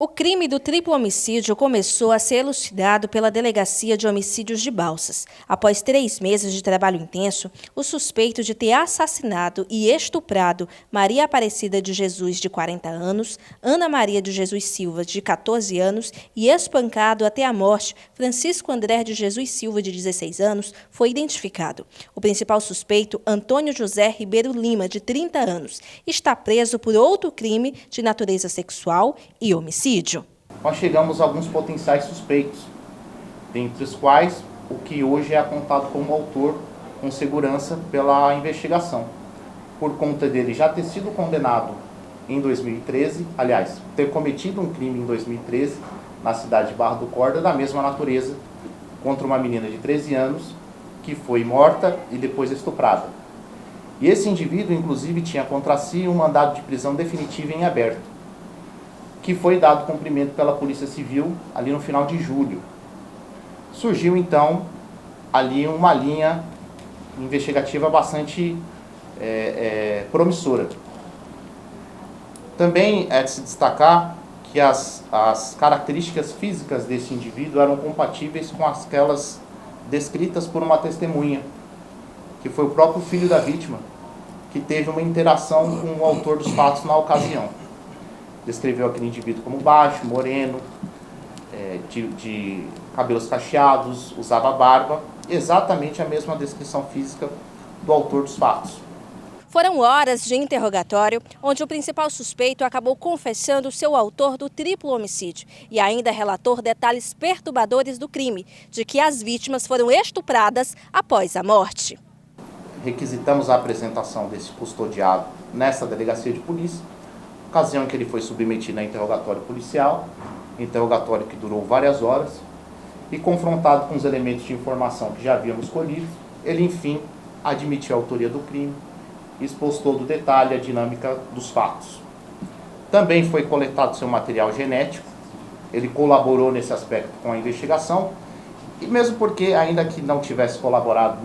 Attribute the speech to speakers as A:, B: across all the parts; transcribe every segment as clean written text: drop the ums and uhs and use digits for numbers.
A: O crime do triplo homicídio começou a ser elucidado pela Delegacia de Homicídios de Balsas. Após 3 meses de trabalho intenso, o suspeito de ter assassinado e estuprado Maria Aparecida de Jesus, de 40 anos, Ana Maria de Jesus Silva, de 14 anos, e espancado até a morte Francisco André de Jesus Silva, de 16 anos, foi identificado. O principal suspeito, Antônio José Ribeiro Lima, de 30 anos, está preso por outro crime de natureza sexual e homicídio.
B: Nós chegamos a alguns potenciais suspeitos, dentre os quais o que hoje é apontado como autor com segurança pela investigação, por conta dele já ter sido condenado em 2013, aliás, ter cometido um crime em 2013 na cidade de Barra do Corda, da mesma natureza, contra uma menina de 13 anos que foi morta e depois estuprada. E esse indivíduo, inclusive, tinha contra si um mandado de prisão definitivo em aberto, que foi dado cumprimento pela Polícia Civil ali no final de julho. Surgiu então ali uma linha investigativa bastante promissora. Também é de se destacar que as características físicas desse indivíduo eram compatíveis com aquelas descritas por uma testemunha, que foi o próprio filho da vítima, que teve uma interação com o autor dos fatos na ocasião. Descreveu aquele indivíduo como baixo, moreno, de cabelos cacheados, usava barba, exatamente a mesma descrição física do autor dos fatos.
A: Foram horas de interrogatório, onde o principal suspeito acabou confessando ser o autor do triplo homicídio e ainda relatou detalhes perturbadores do crime, de que as vítimas foram estupradas após a morte.
B: Requisitamos a apresentação desse custodiado nessa delegacia de polícia, ocasião em que ele foi submetido a interrogatório policial, interrogatório que durou várias horas, e confrontado com os elementos de informação que já havíamos colhido, ele enfim admitiu a autoria do crime e expôs todo o detalhe, a dinâmica dos fatos. Também foi coletado seu material genético, ele colaborou nesse aspecto com a investigação, e mesmo porque, ainda que não tivesse colaborado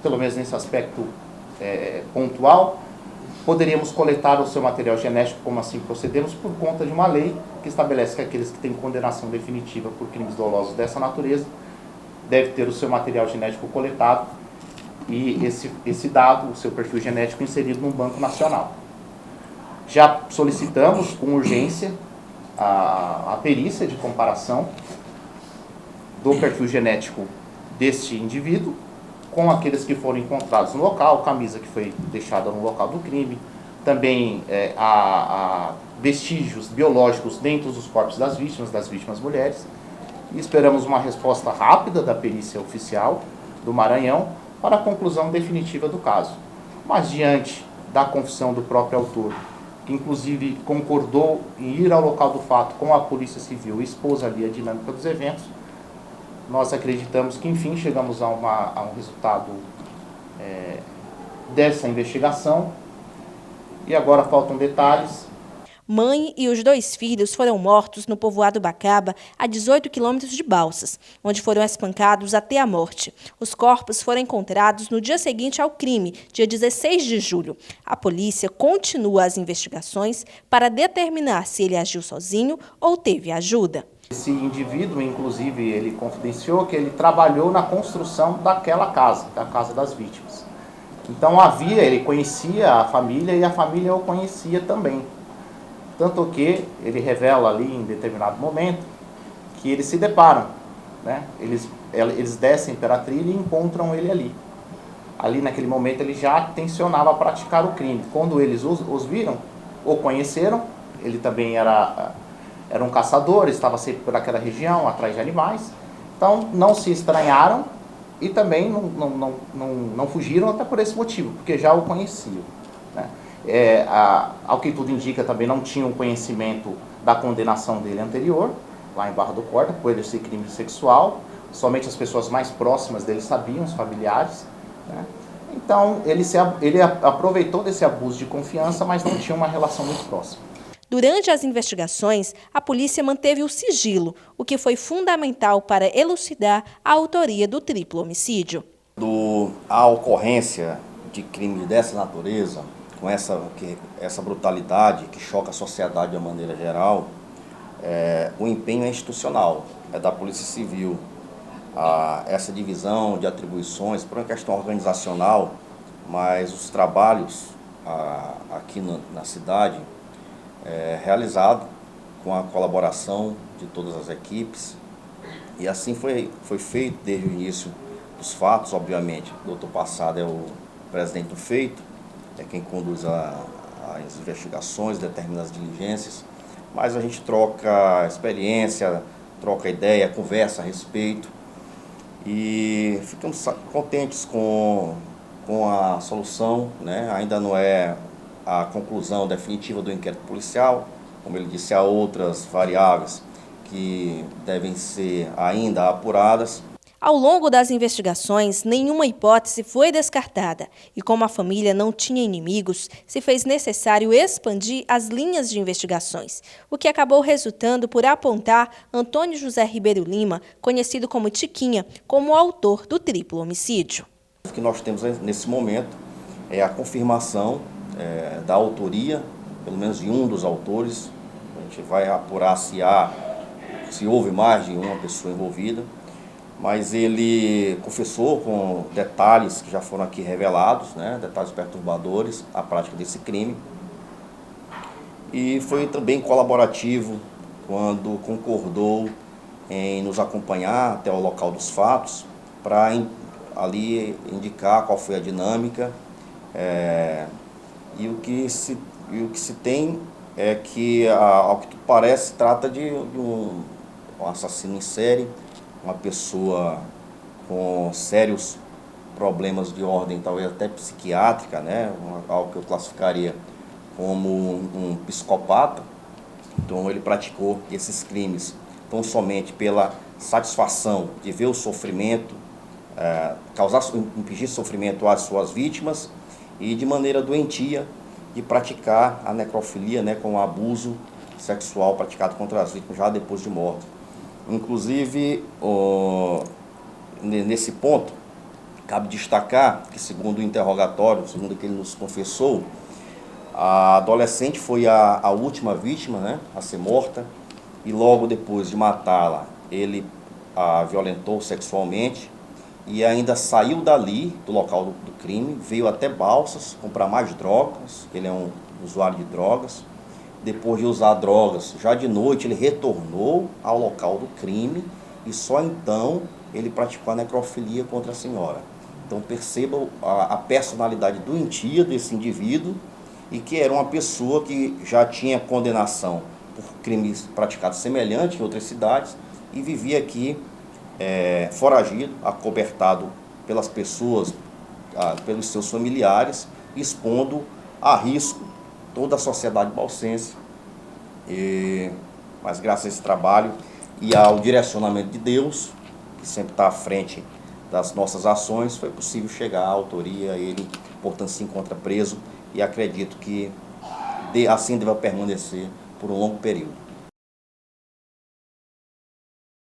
B: pelo menos nesse aspecto pontual, poderíamos coletar o seu material genético, como assim procedemos, por conta de uma lei que estabelece que aqueles que têm condenação definitiva por crimes dolosos dessa natureza devem ter o seu material genético coletado e esse dado, o seu perfil genético, inserido num banco nacional. Já solicitamos com urgência a perícia de comparação do perfil genético deste indivíduo com aqueles que foram encontrados no local, camisa que foi deixada no local do crime, também há vestígios biológicos dentro dos corpos das vítimas mulheres, e esperamos uma resposta rápida da perícia oficial do Maranhão para a conclusão definitiva do caso. Mas diante da confissão do próprio autor, que inclusive concordou em ir ao local do fato com a Polícia Civil e expôs ali a dinâmica dos eventos, nós acreditamos que, enfim, chegamos a um resultado dessa investigação e agora faltam detalhes.
A: Mãe e os 2 filhos foram mortos no povoado Bacaba, a 18 quilômetros de Balsas, onde foram espancados até a morte. Os corpos foram encontrados no dia seguinte ao crime, dia 16 de julho. A polícia continua as investigações para determinar se ele agiu sozinho ou teve ajuda.
B: Esse indivíduo, inclusive, ele confidenciou que ele trabalhou na construção daquela casa, da casa das vítimas. Então ele conhecia a família e a família o conhecia também. Tanto que ele revela ali em determinado momento que eles se deparam, né? Eles descem pela trilha e encontram ele ali. Ali naquele momento ele já tensionava praticar o crime. Quando eles os viram, o conheceram, ele também era um caçador, estava sempre por aquela região, atrás de animais. Então não se estranharam e também não fugiram até por esse motivo, porque já o conheciam, né? Ao que tudo indica, também não tinham conhecimento da condenação dele anterior, lá em Barra do Corda, por esse crime sexual. Somente as pessoas mais próximas dele sabiam, os familiares, né? Então ele aproveitou desse abuso de confiança, mas não tinha uma relação muito próxima.
A: Durante as investigações, a polícia manteve o sigilo, o que foi fundamental para elucidar a autoria do triplo homicídio.
C: A ocorrência de crimes dessa natureza, com essa brutalidade que choca a sociedade de uma maneira geral, o empenho é institucional, é da Polícia Civil. Essa divisão de atribuições por uma questão organizacional, mas os trabalhos aqui na cidade é realizado com a colaboração de todas as equipes, e assim foi feito desde o início dos fatos. Obviamente, o doutor Passado é o presidente do feito, é quem conduz as investigações, determina as diligências, mas a gente troca experiência, troca ideia, conversa a respeito, e ficamos contentes com a solução, né? Ainda não é a conclusão definitiva do inquérito policial, como ele disse, há outras variáveis que devem ser ainda apuradas.
A: Ao longo das investigações, nenhuma hipótese foi descartada e, como a família não tinha inimigos, se fez necessário expandir as linhas de investigações, o que acabou resultando por apontar Antônio José Ribeiro Lima, conhecido como Tiquinha, como o autor do triplo homicídio.
C: O que nós temos nesse momento é a confirmação da autoria, pelo menos de um dos autores. A gente vai apurar se houve mais de uma pessoa envolvida, mas ele confessou com detalhes que já foram aqui revelados, né, detalhes perturbadores, a prática desse crime. E foi também colaborativo quando concordou em nos acompanhar até o local dos fatos, para ali indicar qual foi a dinâmica. E o que se tem é que, ao que tudo parece, trata de um assassino em série, uma pessoa com sérios problemas de ordem, talvez até psiquiátrica, né? Algo que eu classificaria como um psicopata. Então ele praticou esses crimes tão somente pela satisfação de ver o sofrimento, impingir sofrimento às suas vítimas, e de maneira doentia de praticar a necrofilia, né, com o abuso sexual praticado contra as vítimas já depois de morte. Inclusive, nesse ponto, cabe destacar que, segundo o interrogatório, segundo o que ele nos confessou, a adolescente foi a última vítima, né, a ser morta, e logo depois de matá-la, ele a violentou sexualmente e ainda saiu dali, do local do crime, veio até Balsas comprar mais drogas, ele é um usuário de drogas. Depois de usar drogas, já de noite ele retornou ao local do crime e só então ele praticou a necrofilia contra a senhora. Então perceba a personalidade doentia desse indivíduo, e que era uma pessoa que já tinha condenação por crimes praticados semelhantes em outras cidades e vivia aqui foragido, acobertado pelas pessoas, pelos seus familiares, expondo a risco toda a sociedade balsense. Mas graças a esse trabalho e ao direcionamento de Deus, que sempre está à frente das nossas ações, foi possível chegar à autoria. Ele, portanto, se encontra preso, e acredito que assim deva permanecer por um longo período.